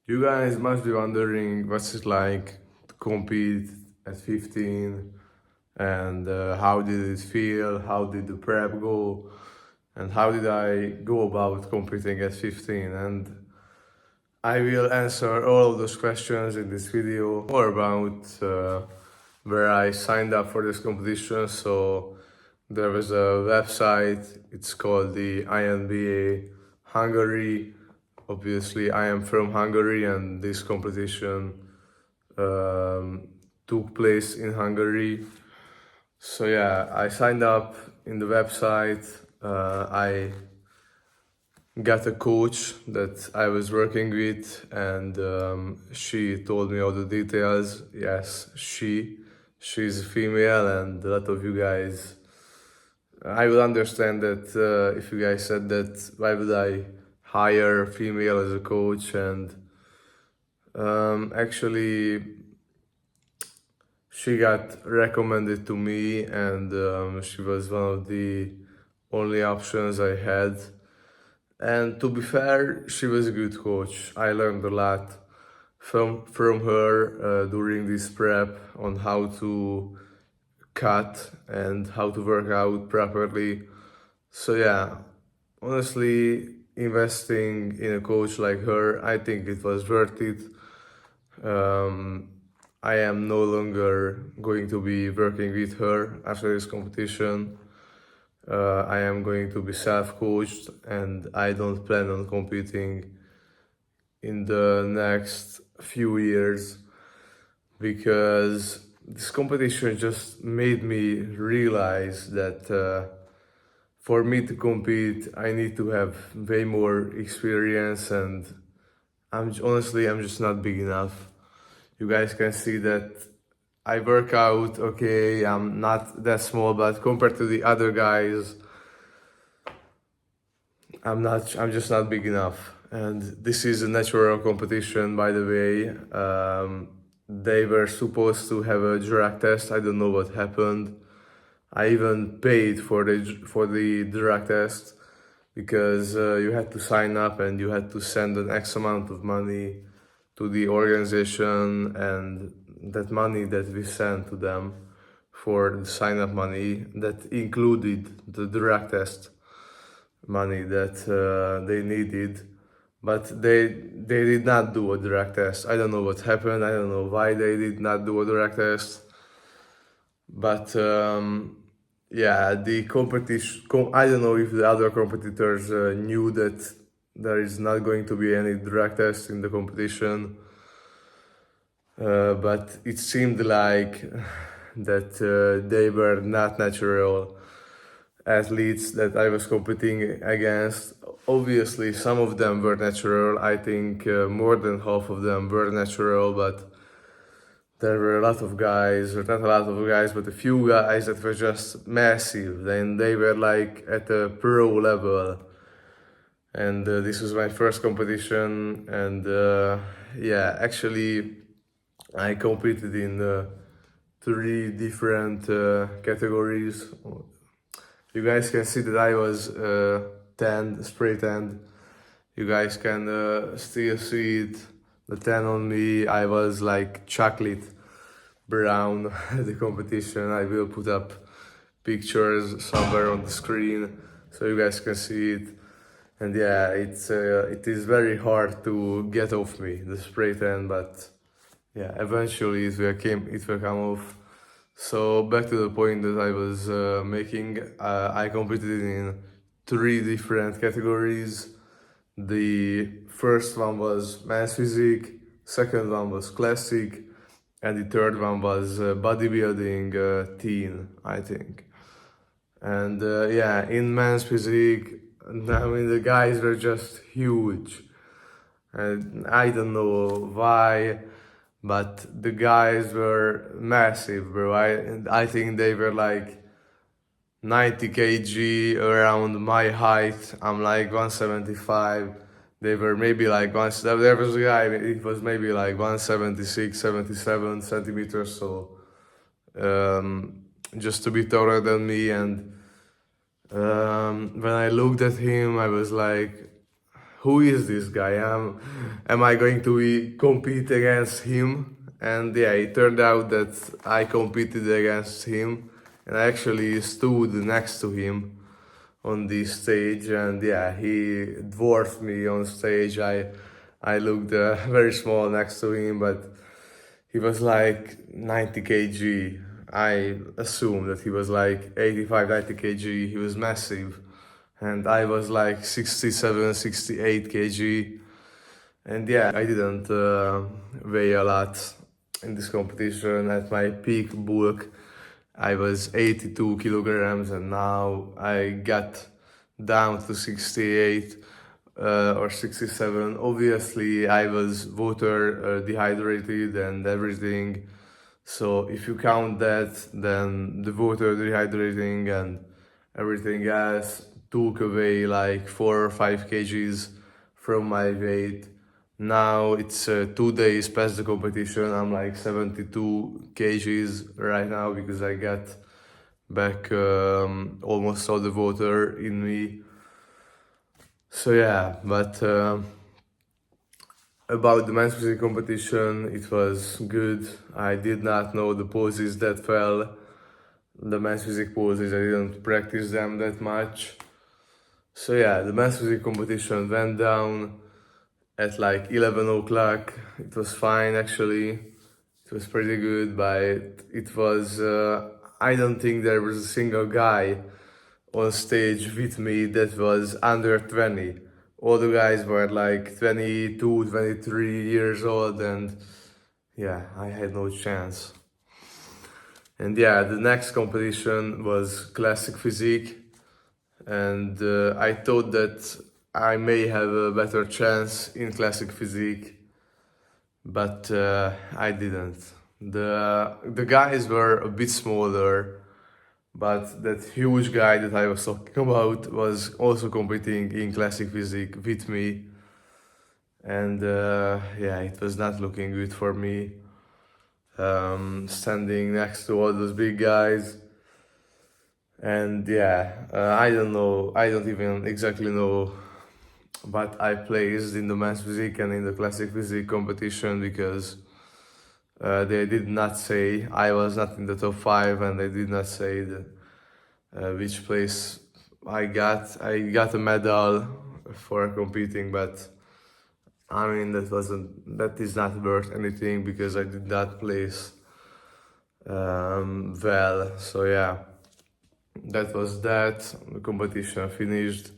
You guys must be wondering what's it like to compete at 15 and how did it feel, how did the prep go, and how did I go about competing at 15. And I will answer all of those questions in this video, more about where I signed up for this competition. So there was a website, it's called the INBA Hungary. Obviously, I am from Hungary, and this competition took place in Hungary. So yeah, I signed up in the website. I got a coach that I was working with, and she told me all the details. Yes, she's a female, and a lot of you guys, I will understand that if you guys said that, why would I hire a female as a coach? And actually, she got recommended to me, and she was one of the only options I had. And to be fair, she was a good coach. I learned a lot from her during this prep on how to cut and how to work out properly. So yeah, honestly, investing in a coach like her, I think it was worth it. I am no longer going to be working with her after this competition. I am going to be self-coached, and I don't plan on competing in the next few years because this competition just made me realize that for me to compete, I need to have way more experience, and I'm just not big enough. You guys can see that I work out, okay, I'm not that small, but compared to the other guys, I'm just not big enough. And this is a natural competition, by the way. They were supposed to have a drug test. I don't know what happened. I even paid for the drug test because you had to sign up and you had to send an X amount of money to the organization, and that money that we sent to them for the sign up money that included the drug test money that they needed, but they did not do a drug test. I don't know what happened. I don't know why they did not do a drug test. But yeah, the competition. I don't know if the other competitors knew that there is not going to be any drug test in the competition. But it seemed like that they were not natural athletes that I was competing against. Obviously, some of them were natural. I think more than half of them were natural, but there were a lot of guys, or not a lot of guys, but a few guys that were just massive. And they were like at a pro level. And this was my first competition. And yeah, actually, I competed in three different categories. You guys can see that I was tanned, spray tanned. You guys can still see it, the tan on me. I was like chocolate brown at the competition. I will put up pictures somewhere on the screen so you guys can see it. And yeah, it is very hard to get off me, the spray tan, but yeah, eventually it will come off. So back to the point that I was making, I competed in three different categories. The first one was men's physique, second one was classic, and the third one was bodybuilding teen, I think. And yeah, in men's physique, I mean the guys were just huge, and I don't know why, but the guys were massive, bro. I think they were like 90 kg around my height. I'm like 175. They were maybe like there was a guy, it was maybe like 176, 77 centimeters, so just a bit taller than me. And when I looked at him, I was like, who is this guy? Am I going to compete against him? And yeah, it turned out that I competed against him, and I actually stood next to him on this stage, and yeah, he dwarfed me on stage. I looked very small next to him, but he was like 90 kg. I assume that he was like 85, 90 kg. He was massive. And I was like 67, 68 kg. And yeah, I didn't weigh a lot in this competition. At my peak bulk, I was 82 kilograms, and now I got down to 68 or 67. Obviously, I was water dehydrated and everything. So if you count that, then the water dehydrating and everything else took away like 4 or 5 kgs from my weight. Now it's 2 days past the competition. I'm like 72 kgs right now because I got back almost all the water in me. So yeah, but about the men's physique competition, it was good. I did not know the poses that well. The men's physique poses, I didn't practice them that much. So yeah, the men's physique competition went down at like 11 o'clock. It was fine actually. It was pretty good, but it was, I don't think there was a single guy on stage with me that was under 20. All the guys were like 22, 23 years old, and yeah, I had no chance. And yeah, the next competition was classic physique, and I thought that I may have a better chance in classic physique, but I didn't. The guys were a bit smaller, but that huge guy that I was talking about was also competing in classic physique with me, and yeah, it was not looking good for me. Standing next to all those big guys, and yeah, I don't know. I don't even exactly know what I placed in the men's physique and in the classic physique competition because they did not say. I was not in the top 5, and they did not say which place I got. I got a medal for competing, but I mean that is not worth anything because I did not place well. So yeah, that was that. The competition finished.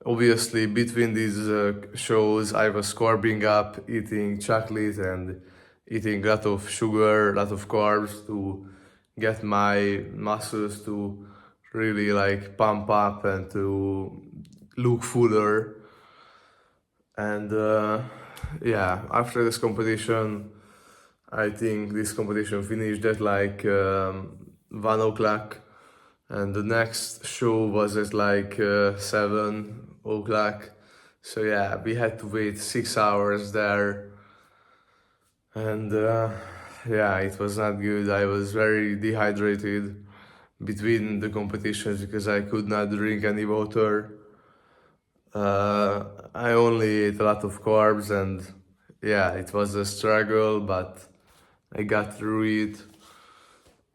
Obviously, between these shows, I was carving up, eating chocolate and eating a lot of sugar, a lot of carbs to get my muscles to really like pump up and to look fuller. And yeah, after this competition, I think this competition finished at like 1 o'clock, and the next show was at like 7 o'clock. So yeah, we had to wait 6 hours there, and yeah, it was not good. I was very dehydrated between the competitions because I could not drink any water. I only ate a lot of carbs, and yeah, it was a struggle, but I got through it.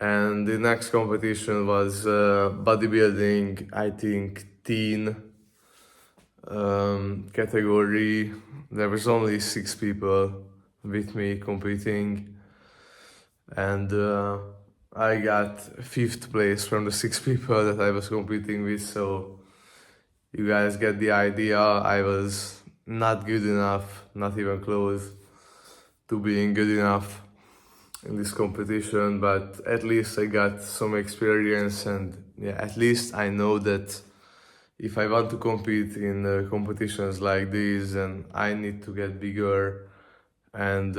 And the next competition was bodybuilding, I think teen category. There was only 6 people with me competing, and I got 5th place from the 6 people that I was competing with. So you guys get the idea. I was not good enough, not even close to being good enough in this competition, but at least I got some experience, and yeah, at least I know that if I want to compete in competitions like these, then I need to get bigger, and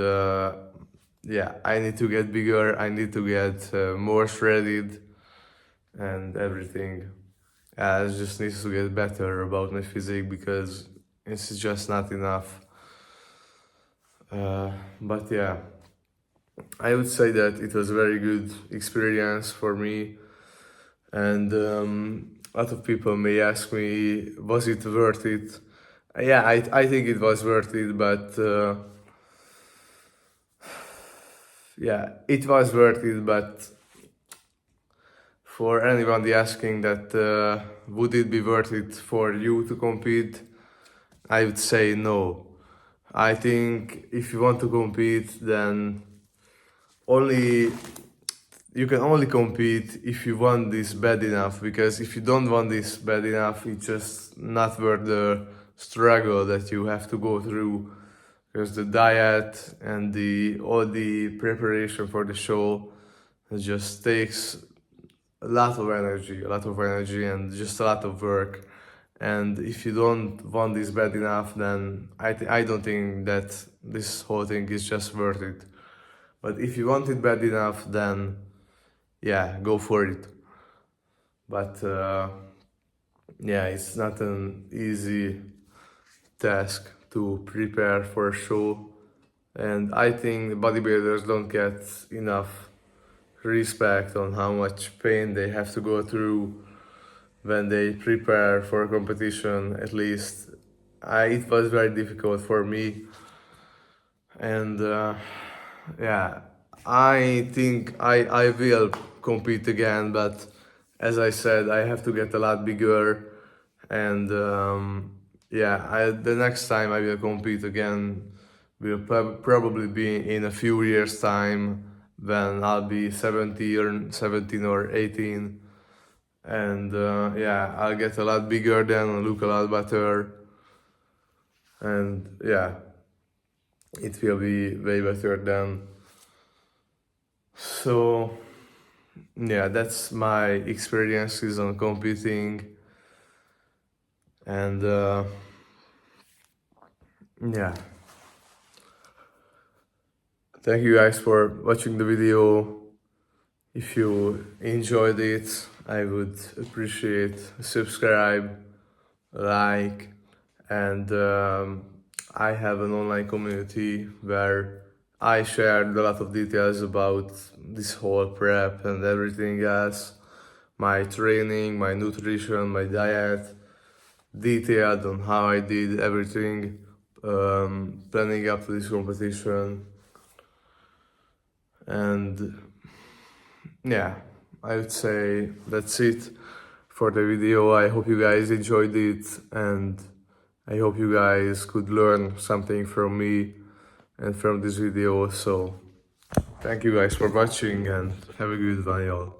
yeah, I need to get bigger, I need to get more shredded and everything. I just need to get better about my physique because it's just not enough. But yeah, I would say that it was a very good experience for me, and a lot of people may ask me, was it worth it? Yeah, I think it was worth it, but yeah, it was worth it. But for anyone asking that, would it be worth it for you to compete? I would say no. I think if you want to compete, then only you can only compete if you want this bad enough. Because if you don't want this bad enough, it's just not worth the struggle that you have to go through. Because the diet and the all the preparation for the show, it just takes a lot of energy, and just a lot of work. And if you don't want this bad enough, then I don't think that this whole thing is just worth it. But if you want it bad enough, then yeah, go for it. But yeah, it's not an easy task to prepare for a show, and I think bodybuilders don't get enough respect on how much pain they have to go through when they prepare for a competition. At least it was very difficult for me, and yeah, I think I will compete again, but as I said, I have to get a lot bigger, and yeah, the next time I will compete again will probably be in a few years time, when I'll be 17 or 18, and yeah, I'll get a lot bigger then and look a lot better, and yeah, it will be way better then. So yeah, that's my experiences on competing, and yeah, thank you guys for watching the video. If you enjoyed it, I would appreciate a subscribe, like, and I have an online community where I shared a lot of details about this whole prep and everything else, my training, my nutrition, my diet, detailed on how I did everything, planning up to this competition. And yeah, I would say that's it for the video. I hope you guys enjoyed it, and I hope you guys could learn something from me and from this video. So thank you guys for watching, and have a good one, y'all.